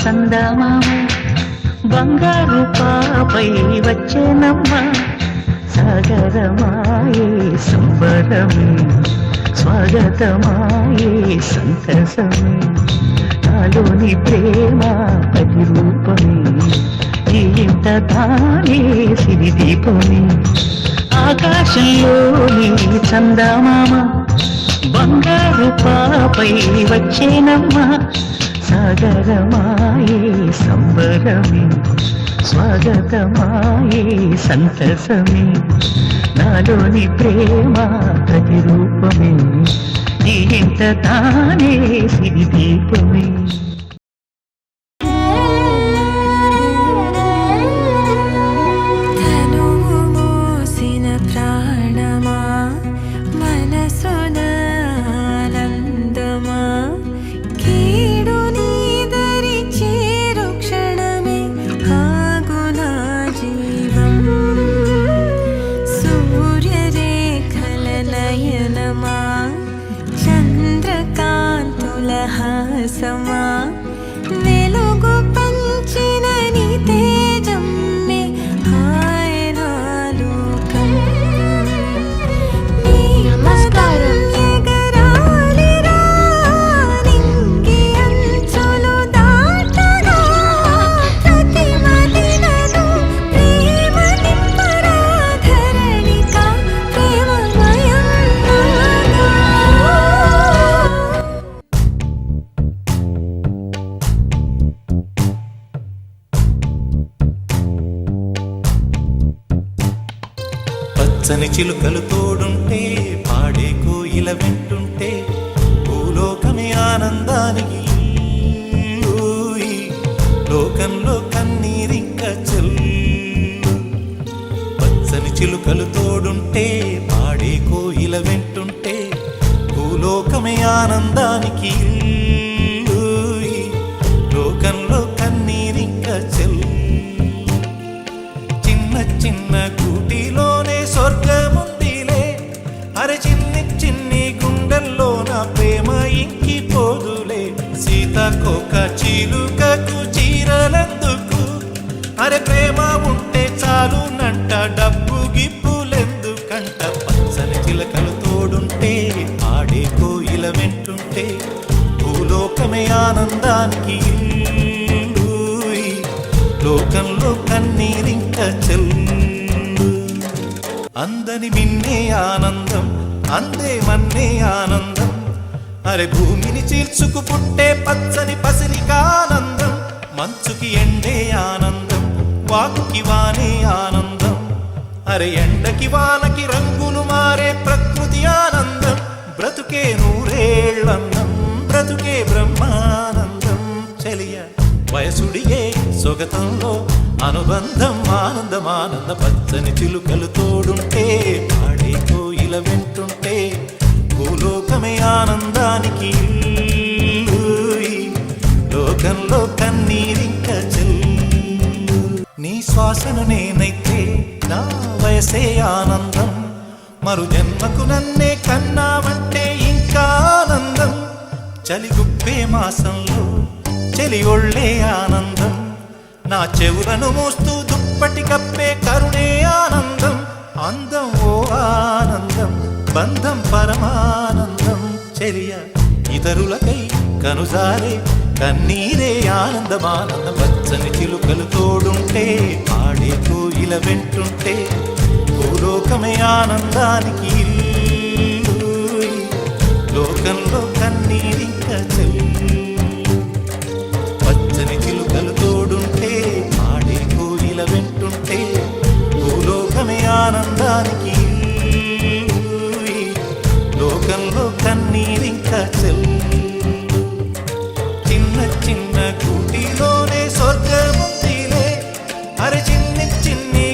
చందమామ బంగారు పాపై వచ్చేనమ్మ సాగరమాయే సంబరమే స్వాగతమాయే సంతసమే నాలోని ప్రేమ ప్రతిరూపమే ఈ ఇంట తానే సిరిదీపమే ఆకాశంలోని చందమామ బంగారు పాపై వచ్చేనమ్మ సాగరమాయే సంబరమే స్వాగతమాయే సంతసమే నాలోని ప్రేమ ప్రతిరూపమే ఈ ఇంట తానే సిరిదీపమే సమా వెలుగు పంచిన నీ తేజమ్మే హాయనాలోకం నీ నమస్కారం ఎగరాలిరా నింగి అంచులు దాటగా ప్రతి మదినను ప్రేమ నింపరా ధరణిక ప్రేమమయం పచ్చని చిలుకలు తోడుంటే పాడే కోయిల వింటుంటే భూలోకమే ఆనందానికి లోకంలో కన్నీరింక చెల్లు పచ్చని చిలుకలు తోడుంటే పాడే కోయిల వింటుంటే భూలోకమే ఆనందానికి లోకంలో కన్నీరింక చెల్లు చిన్న చిన్న కూటిలోనే స్వర్గముందిలే అరే చిన్ని చిన్ని గుండెల్లో నా ప్రేమ ఇంకి పోదులే సీతకొక చిలుకకు చీరలందుకు అరే ప్రేమ ఉంటే చాలునంట డబ్బు గిప్పులెందుకంట పచ్చని చిలకలు తోడుంటే ఆడే కోయిల వింటుంటే భూలోకమే ఆనందానికి లోకంలో కన్నీరింక చెల్లు అందని మిన్నే ఆనందం అందే మన్నే ఆనందం అరే భూమిని చీల్చుకు పుట్టే పచ్చని పసిరికానందం మంచుకి ఎండే ఆనందం వాకుకి వానే ఆనందం అరే ఎండకి వానకి రంగులు మారే ప్రకృతి ఆనందం బ్రతుకే నూరేళ్ళందం బ్రతుకే బ్రహ్మానందం చెలియ వయసుడియే సొగతంలో అనుబంధం ఆనందమానంద పచ్చని చిలుకలు తోడుంటే పాడే కోయిల వింటుంటే భూలోకమే ఆనందానికి లోకంలో కన్నీరింక చెల్లు నీ శ్వాసను నేనైతే నా వయసే ఆనందం మరు జన్మకు నన్నే కన్నావంటే ఇంకా ఆనందం చలిగుప్పే మాసంలో చెలి ఒళ్ళే ఆనందం నా చెవులను మోస్తూ దుప్పటి కప్పే కరుణే ఆనందం అందం ఓ ఆనందం బంధం పరమానందం చెలియ ఇతరులకై కనుసారే కన్నీరే ఆనందమానందం పచ్చని చిలుకలు తోడుంటే ఆడే కోయిల వింటుంటే భూలోకమే ఆనందానికి లోకంలో కన్నీరింక చెల్లు పచ్చని చిలుకలు తోడుంటే ఆడే కోయిల వింటుంటే భూలోకమే ఆనందానికి లోకంలో కన్నీరింక చెల్లు చిన్న చిన్న కూటిలోనే స్వర్గముందిలే అరే చిన్ని చిన్ని